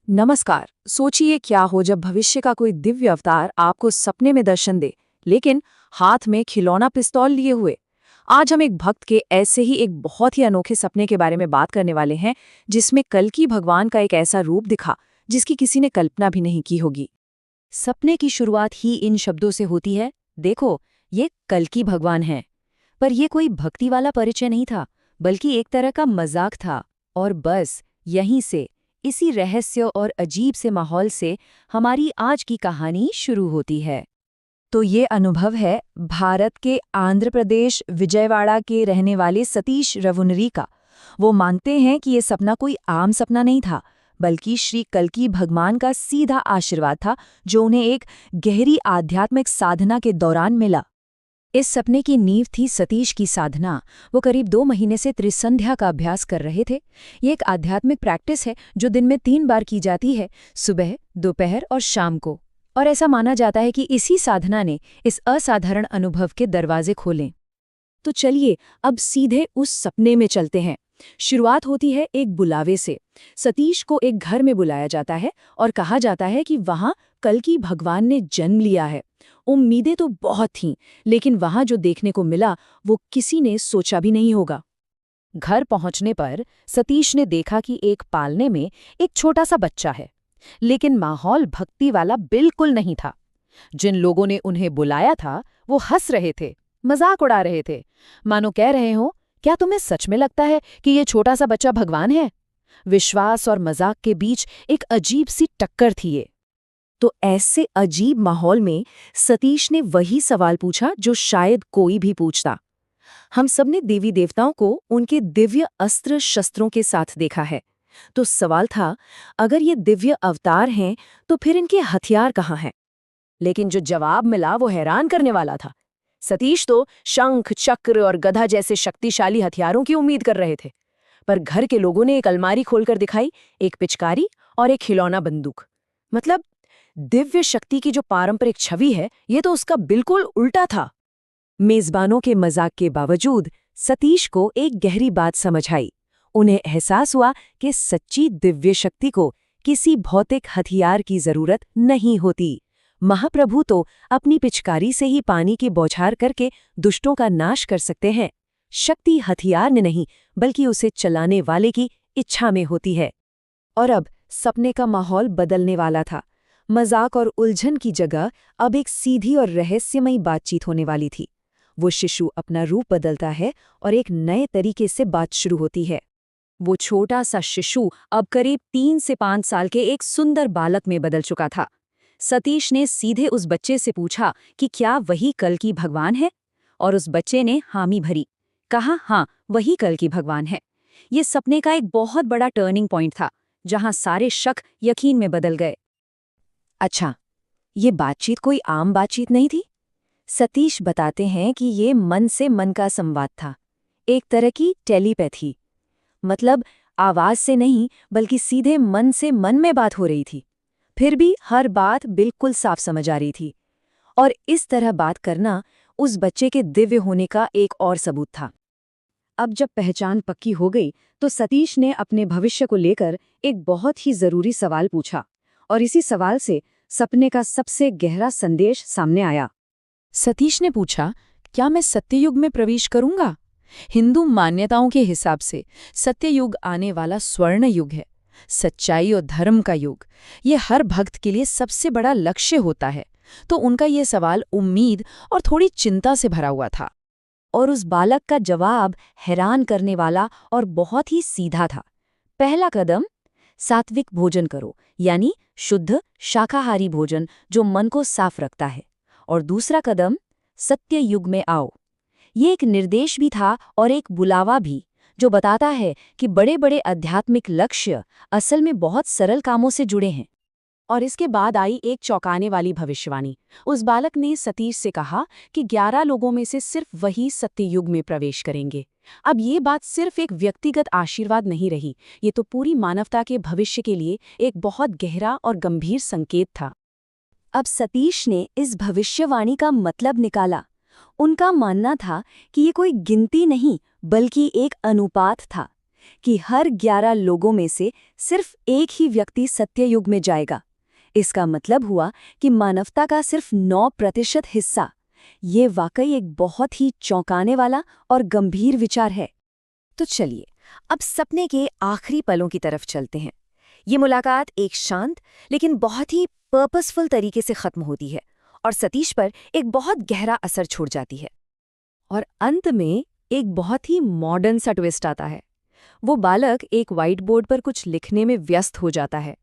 नमस्कार। सोचिए क्या हो जब भविष्य का कोई दिव्य अवतार आपको सपने में दर्शन दे, लेकिन हाथ में खिलौना पिस्तौल लिए हुए। आज हम एक भक्त के ऐसे ही एक बहुत ही अनोखे सपने के बारे में बात करने वाले हैं, जिसमें कल्कि भगवान का एक ऐसा रूप दिखा जिसकी किसी ने कल्पना भी नहीं की होगी। सपने की शुरुआत ही इन शब्दों से होती है, देखो, ये कल्कि भगवान है। पर ये कोई भक्ति वाला परिचय नहीं था, बल्कि एक तरह का मजाक था। और बस यहीं से, इसी रहस्य और अजीब से माहौल से हमारी आज की कहानी शुरू होती है। तो ये अनुभव है भारत के आंध्र प्रदेश विजयवाड़ा के रहने वाले सतीश रवुनरी का। वो मानते हैं कि ये सपना कोई आम सपना नहीं था, बल्कि श्री कल्कि भगवान का सीधा आशीर्वाद था, जो उन्हें एक गहरी आध्यात्मिक साधना के दौरान मिला। इस सपने की नींव थी सतीश की साधना। वो करीब 2 महीने से त्रिसंध्या का अभ्यास कर रहे थे। ये एक आध्यात्मिक प्रैक्टिस है जो दिन में 3 बार की जाती है, सुबह, दोपहर और शाम को। और ऐसा माना जाता है कि इसी साधना ने इस असाधारण अनुभव के दरवाजे खोले। तो चलिए अब सीधे उस सपने में चलते हैं। शुरुआत होती है एक बुलावे से। सतीश को एक घर में बुलाया जाता है और कहा जाता है कि वहां कल्कि भगवान ने जन्म लिया है। उम्मीदें तो बहुत थीं, लेकिन वहां जो देखने को मिला वो किसी ने सोचा भी नहीं होगा। घर पहुंचने पर सतीश ने देखा कि एक पालने में एक छोटा सा बच्चा है, लेकिन माहौल भक्ति वाला बिल्कुल नहीं था। जिन लोगों ने उन्हें बुलाया था वो हंस रहे थे, मजाक उड़ा रहे थे, मानो कह रहे हो, क्या तुम्हें सच में लगता है कि ये छोटा सा बच्चा भगवान है? विश्वास और मजाक के बीच एक अजीब सी टक्कर थी ये। तो ऐसे अजीब माहौल में सतीश ने वही सवाल पूछा जो शायद कोई भी पूछता। हम सबने देवी देवताओं को उनके दिव्य अस्त्र शस्त्रों के साथ देखा है। तो सवाल था, अगर ये दिव्य अवतार हैं तो फिर इनके हथियार कहाँ हैं? लेकिन जो जवाब मिला वो हैरान करने वाला था। सतीश तो शंख, चक्र और गदा जैसे शक्तिशाली हथियारों की उम्मीद कर रहे थे, पर घर के लोगों ने एक अलमारी खोलकर दिखाई, एक पिचकारी और एक खिलौना बंदूक। मतलब दिव्य शक्ति की जो पारंपरिक छवि है, ये तो उसका बिल्कुल उल्टा था। मेजबानों के मजाक के बावजूद सतीश को एक गहरी बात समझ आई। उन्हें एहसास हुआ कि सच्ची दिव्य शक्ति को किसी भौतिक हथियार की जरूरत नहीं होती। महाप्रभु तो अपनी पिचकारी से ही पानी की बौछार करके दुष्टों का नाश कर सकते हैं। शक्ति हथियार में नहीं, बल्कि उसे चलाने वाले की इच्छा में होती है। और अब सपने का माहौल बदलने वाला था। मजाक और उलझन की जगह अब एक सीधी और रहस्यमयी बातचीत होने वाली थी। वो शिशु अपना रूप बदलता है और एक नए तरीके से बात शुरू होती है। वो छोटा सा शिशु अब करीब 3 से 5 साल के एक सुंदर बालक में बदल चुका था। सतीश ने सीधे उस बच्चे से पूछा कि क्या वही कल्कि भगवान है, और उस बच्चे ने हामी भरी, कहा हाँ, वही कल्कि भगवान है। ये सपने का एक बहुत बड़ा टर्निंग पॉइंट था, जहां सारे शक यकीन में बदल गए। अच्छा, ये बातचीत कोई आम बातचीत नहीं थी। सतीश बताते हैं कि ये मन से मन का संवाद था, एक तरह की टेलीपैथी। मतलब आवाज से नहीं, बल्कि सीधे मन से मन में बात हो रही थी। फिर भी हर बात बिल्कुल साफ समझ आ रही थी। और इस तरह बात करना उस बच्चे के दिव्य होने का एक और सबूत था। अब जब पहचान पक्की हो गई, तो सतीश ने अपने भविष्य को लेकर एक बहुत ही जरूरी सवाल पूछा, और इसी सवाल से सपने का सबसे गहरा संदेश सामने आया। सतीश ने पूछा, क्या मैं सत्ययुग में प्रवेश करूंगा? हिंदू मान्यताओं के हिसाब से सत्ययुग आने वाला स्वर्ण युग है, सच्चाई और धर्म का युग। ये हर भक्त के लिए सबसे बड़ा लक्ष्य होता है। तो उनका ये सवाल उम्मीद और थोड़ी चिंता से भरा हुआ था। और उस बालक का जवाब हैरान करने वाला और बहुत ही सीधा था। पहला कदम, सात्विक भोजन करो, यानी शुद्ध शाकाहारी भोजन जो मन को साफ रखता है। और दूसरा कदम, सत्य युग में आओ। ये एक निर्देश भी था और एक बुलावा भी, जो बताता है कि बड़े बड़े आध्यात्मिक लक्ष्य असल में बहुत सरल कामों से जुड़े हैं। और इसके बाद आई एक चौंकाने वाली भविष्यवाणी। उस बालक ने सतीश से कहा कि 11 लोगों में से सिर्फ वही सत्ययुग में प्रवेश करेंगे। अब ये बात सिर्फ एक व्यक्तिगत आशीर्वाद नहीं रही, ये तो पूरी मानवता के भविष्य के लिए एक बहुत गहरा और गंभीर संकेत था। अब सतीश ने इस भविष्यवाणी का मतलब निकाला। उनका मानना था कि ये कोई गिनती नहीं, बल्कि एक अनुपात था। कि हर 11 लोगों में से सिर्फ एक ही व्यक्ति सत्ययुग में जाएगा। इसका मतलब हुआ कि मानवता का सिर्फ 9% हिस्सा। ये वाकई एक बहुत ही चौंकाने वाला और गंभीर विचार है। तो चलिए अब सपने के आखिरी पलों की तरफ चलते हैं। ये मुलाकात एक शांत लेकिन बहुत ही पर्पसफुल तरीके से खत्म होती है और सतीश पर एक बहुत गहरा असर छोड़ जाती है। और अंत में एक बहुत ही मॉडर्न सा ट्विस्ट आता है। वो बालक एक व्हाइट बोर्ड पर कुछ लिखने में व्यस्त हो जाता है।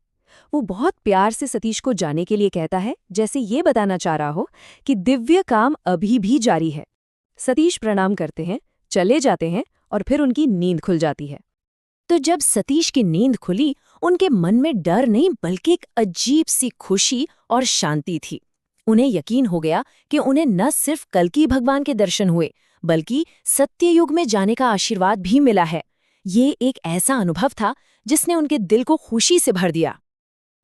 वो बहुत प्यार से सतीश को जाने के लिए कहता है, जैसे ये बताना चाह रहा हो कि दिव्य काम अभी भी जारी है। सतीश प्रणाम करते हैं, चले जाते हैं और फिर उनकी नींद खुल जाती है। तो जब सतीश की नींद खुली, उनके मन में डर नहीं बल्कि एक अजीब सी खुशी और शांति थी। उन्हें यकीन हो गया कि उन्हें न सिर्फ कल्कि भगवान के दर्शन हुए बल्कि सत्ययुग में जाने का आशीर्वाद भी मिला है। ये एक ऐसा अनुभव था जिसने उनके दिल को खुशी से भर दिया।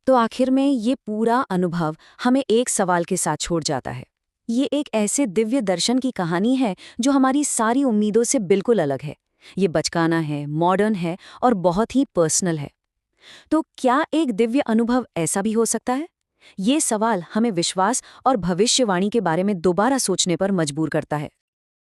तो आखिर में ये पूरा अनुभव हमें एक सवाल के साथ छोड़ जाता है। ये एक ऐसे दिव्य दर्शन की कहानी है जो हमारी सारी उम्मीदों से बिल्कुल अलग है। ये बचकाना है, मॉडर्न है और बहुत ही पर्सनल है। तो क्या एक दिव्य अनुभव ऐसा भी हो सकता है? ये सवाल हमें विश्वास और भविष्यवाणी के बारे में दोबारा सोचने पर मजबूर करता है।